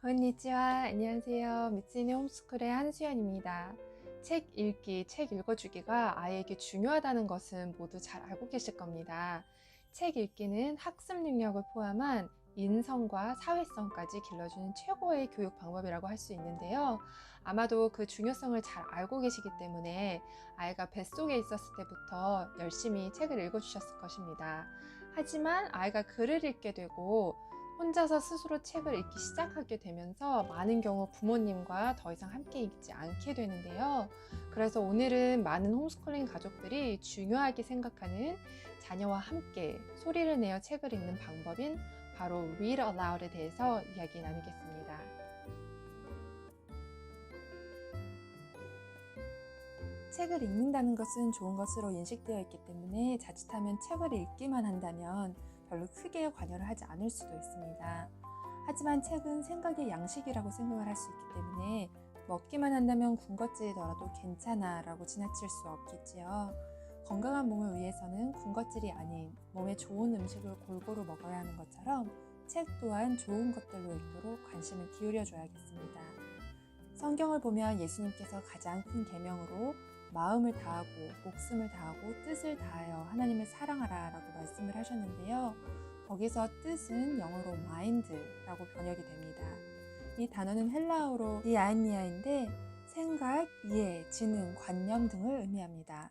건니치와 안녕하세요. 미츠네 홈스쿨의 한수연입니다. 책 읽기, 책 읽어주기가 아이에게 중요하다는 것은 모두 잘 알고 계실 겁니다. 책 읽기는 학습 능력을 포함한 인성과 사회성까지 길러주는 최고의 교육 방법이라고 할 수 있는데요. 아마도 그 중요성을 잘 알고 계시기 때문에 아이가 뱃속에 있었을 때부터 열심히 책을 읽어주셨을 것입니다. 하지만 아이가 글을 읽게 되고 혼자서 스스로 책을 읽기 시작하게 되면서 많은 경우 부모님과 더 이상 함께 읽지 않게 되는데요. 그래서 오늘은 많은 홈스쿨링 가족들이 중요하게 생각하는 자녀와 함께 소리를 내어 책을 읽는 방법인 바로 Read Aloud에 대해서 이야기 나누겠습니다. 책을 읽는다는 것은 좋은 것으로 인식되어 있기 때문에 자칫하면 책을 읽기만 한다면 별로 크게 관여를 하지 않을 수도 있습니다. 하지만 책은 생각의 양식이라고 생각을 할 수 있기 때문에 먹기만 한다면 군것질이더라도 괜찮아 라고 지나칠 수 없겠지요. 건강한 몸을 위해서는 군것질이 아닌 몸에 좋은 음식을 골고루 먹어야 하는 것처럼 책 또한 좋은 것들로 읽도록 관심을 기울여 줘야겠습니다. 성경을 보면 예수님께서 가장 큰 계명으로 마음을 다하고 목숨을 다하고 뜻을 다하여 하나님을 사랑하라 라고 말씀을 하셨는데요. 거기서 뜻은 영어로 mind라고 번역이 됩니다. 이 단어는 헬라어로 디아니아인데 생각, 이해, 지능, 관념 등을 의미합니다.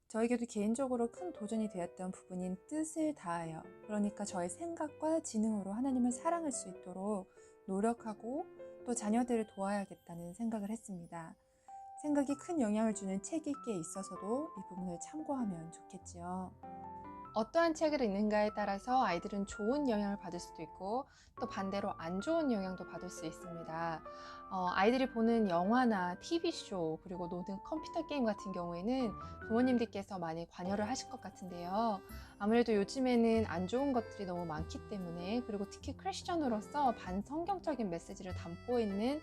저에게도 개인적으로 큰 도전이 되었던 부분인 뜻을 다하여, 그러니까 저의 생각과 지능으로 하나님을 사랑할 수 있도록 노력하고 또 자녀들을 도와야겠다는 생각을 했습니다. 생각이 큰 영향을 주는 책 읽기에 있어서도 이 부분을 참고하면 좋겠지요. 어떠한 책을 읽는가에 따라서 아이들은 좋은 영향을 받을 수도 있고 또 반대로 안 좋은 영향도 받을 수 있습니다. 아이들이 보는 영화나 TV쇼 그리고 노는 컴퓨터 게임 같은 경우에는 부모님들께서 많이 관여를 하실 것 같은데요. 아무래도 요즘에는 안 좋은 것들이 너무 많기 때문에 그리고 특히 크리스천으로서 반성경적인 메시지를 담고 있는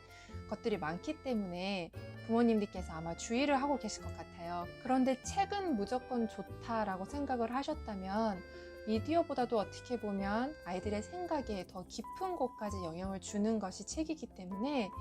것들이 많기 때문에 부모님들께서 아마 주의를 하고 계실 것 같아요. 그런데 책은 무조건 좋다라고 생각을 하셨다면 미디어보다도 어떻게 보면 아이들의 생각에 더 깊은 곳까지 영향을 주는 것이 책이기 때문에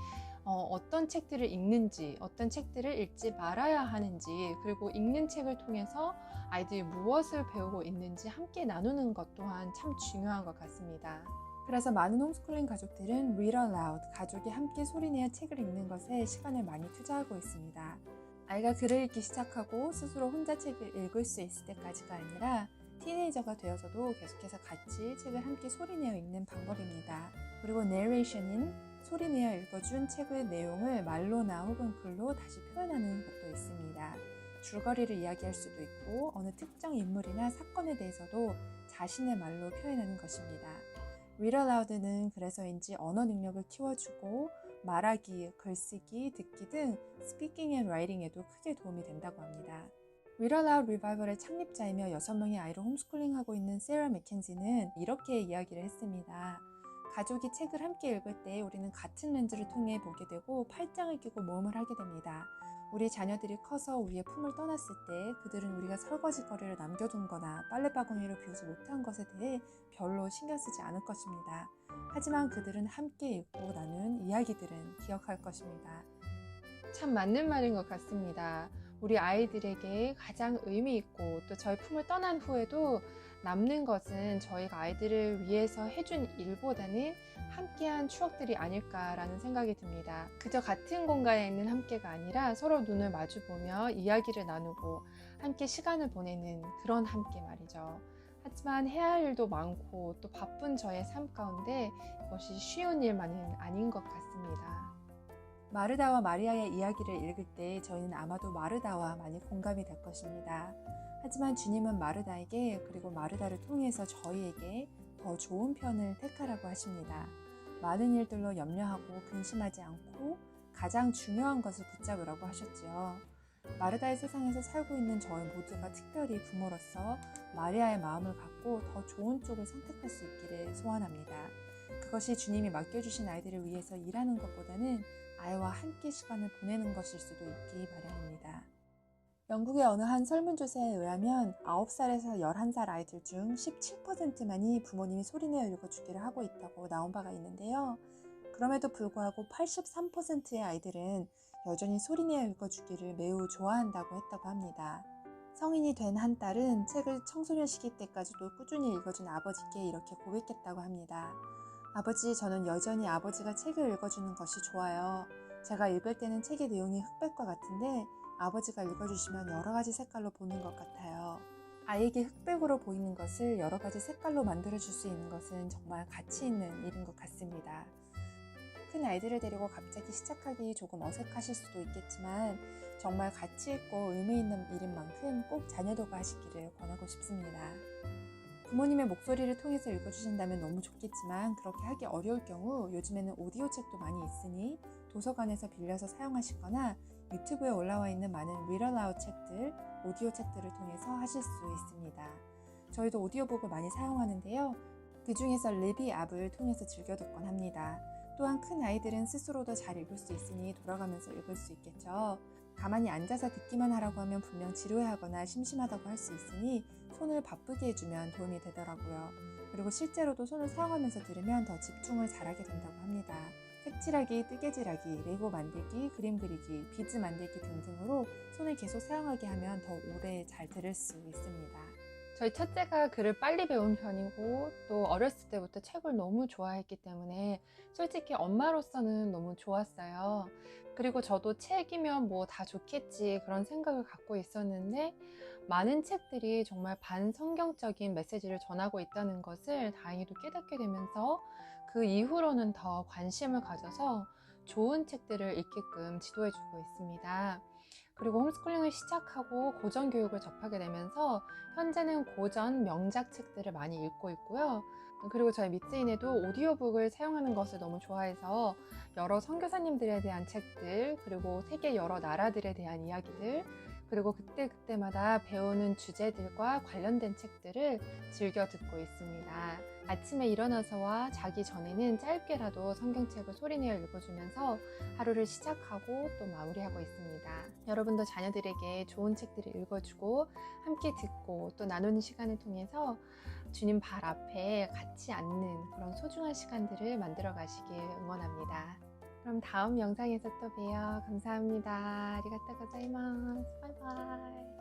어떤 책들을 읽는지, 어떤 책들을 읽지 말아야 하는지, 그리고 읽는 책을 통해서 아이들이 무엇을 배우고 있는지 함께 나누는 것 또한 참 중요한 것 같습니다. 그래서 많은 홈스쿨링 가족들은 Read Aloud, 가족이 함께 소리내어 책을 읽는 것에 시간을 많이 투자하고 있습니다. 아이가 글을 읽기 시작하고 스스로 혼자 책을 읽을 수 있을 때까지가 아니라 티네이저가 되어서도 계속해서 같이 책을 함께 소리내어 읽는 방법입니다. 그리고 내레이션인 소리내어 읽어준 책의 내용을 말로나 혹은 글로 다시 표현하는 것도 있습니다. 줄거리를 이야기할 수도 있고 어느 특정 인물이나 사건에 대해서도 자신의 말로 표현하는 것입니다. Read Aloud는 그래서인지 언어 능력을 키워주고 말하기, 글쓰기, 듣기 등 스피킹 앤 라이팅에도 크게 도움이 된다고 합니다. Read Aloud Revival의 창립자이며 6명의 아이를 홈스쿨링하고 있는 세라 맥켄지는 이렇게 이야기를 했습니다. 가족이 책을 함께 읽을 때 우리는 같은 렌즈를 통해 보게 되고 팔짱을 끼고 모험을 하게 됩니다. 우리 자녀들이 커서 우리의 품을 떠났을 때 그들은 우리가 설거지거리를 남겨둔 거나 빨래바구니를 비우지 못한 것에 대해 별로 신경 쓰지 않을 것입니다. 하지만 그들은 함께 읽고 나눈 이야기들은 기억할 것입니다. 참 맞는 말인 것 같습니다. 우리 아이들에게 가장 의미 있고 또 저희 품을 떠난 후에도 남는 것은 저희가 아이들을 위해서 해준 일보다는 함께한 추억들이 아닐까라는 생각이 듭니다. 그저 같은 공간에 있는 함께가 아니라 서로 눈을 마주보며 이야기를 나누고 함께 시간을 보내는 그런 함께 말이죠. 하지만 해야 할 일도 많고 또 바쁜 저의 삶 가운데 이것이 쉬운 일만은 아닌 것 같습니다. 마르다와 마리아의 이야기를 읽을 때 저희는 아마도 마르다와 많이 공감이 될 것입니다. 하지만 주님은 마르다에게 그리고 마르다를 통해서 저희에게 더 좋은 편을 택하라고 하십니다. 많은 일들로 염려하고 근심하지 않고 가장 중요한 것을 붙잡으라고 하셨지요. 마르다의 세상에서 살고 있는 저희 모두가 특별히 부모로서 마리아의 마음을 갖고 더 좋은 쪽을 선택할 수 있기를 소원합니다. 그것이 주님이 맡겨주신 아이들을 위해서 일하는 것보다는 아이와 함께 시간을 보내는 것일 수도 있기 마련입니다. 영국의 어느 한 설문조사에 의하면 9살에서 11살 아이들 중 17%만이 부모님이 소리내어 읽어주기를 하고 있다고 나온 바가 있는데요. 그럼에도 불구하고 83%의 아이들은 여전히 소리내어 읽어주기를 매우 좋아한다고 했다고 합니다. 성인이 된 한 딸은 책을 청소년 시기 때까지도 꾸준히 읽어준 아버지께 이렇게 고백했다고 합니다. 아버지, 저는 여전히 아버지가 책을 읽어주는 것이 좋아요. 제가 읽을 때는 책의 내용이 흑백과 같은데 아버지가 읽어주시면 여러 가지 색깔로 보는 것 같아요. 아이에게 흑백으로 보이는 것을 여러 가지 색깔로 만들어줄 수 있는 것은 정말 가치 있는 일인 것 같습니다. 큰 아이들을 데리고 갑자기 시작하기 조금 어색하실 수도 있겠지만 정말 가치 있고 의미 있는 일인 만큼 꼭 자녀들과 하시기를 권하고 싶습니다. 부모님의 목소리를 통해서 읽어주신다면 너무 좋겠지만 그렇게 하기 어려울 경우 요즘에는 오디오 책도 많이 있으니 도서관에서 빌려서 사용하시거나 유튜브에 올라와 있는 많은 Read Aloud 책들, 오디오 책들을 통해서 하실 수 있습니다. 저희도 오디오북을 많이 사용하는데요. 그 중에서 리비 앱을 통해서 즐겨 듣곤 합니다. 또한 큰 아이들은 스스로도 잘 읽을 수 있으니 돌아가면서 읽을 수 있겠죠. 가만히 앉아서 듣기만 하라고 하면 분명 지루해하거나 심심하다고 할 수 있으니 손을 바쁘게 해주면 도움이 되더라고요. 그리고 실제로도 손을 사용하면서 들으면 더 집중을 잘하게 된다고 합니다. 색칠하기, 뜨개질하기, 레고 만들기, 그림 그리기, 비즈 만들기 등등으로 손을 계속 사용하게 하면 더 오래 잘 들을 수 있습니다. 저희 첫째가 글을 빨리 배운 편이고 또 어렸을 때부터 책을 너무 좋아했기 때문에 솔직히 엄마로서는 너무 좋았어요. 그리고 저도 책이면 뭐 다 좋겠지 그런 생각을 갖고 있었는데 많은 책들이 정말 반성경적인 메시지를 전하고 있다는 것을 다행히도 깨닫게 되면서 그 이후로는 더 관심을 가져서 좋은 책들을 읽게끔 지도해주고 있습니다. 그리고 홈스쿨링을 시작하고 고전 교육을 접하게 되면서 현재는 고전 명작 책들을 많이 읽고 있고요. 그리고 저희 미쓰인에도 오디오북을 사용하는 것을 너무 좋아해서 여러 선교사님들에 대한 책들, 그리고 세계 여러 나라들에 대한 이야기들, 그리고 그때그때마다 배우는 주제들과 관련된 책들을 즐겨 듣고 있습니다. 아침에 일어나서와 자기 전에는 짧게라도 성경책을 소리내어 읽어주면서 하루를 시작하고 또 마무리하고 있습니다. 여러분도 자녀들에게 좋은 책들을 읽어주고 함께 듣고 또 나누는 시간을 통해서 주님 발 앞에 같이 앉는 그런 소중한 시간들을 만들어 가시길 응원합니다. 그럼 다음 영상에서 또 봬요. 감사합니다. 아리가또 고자이마스. 바이바이.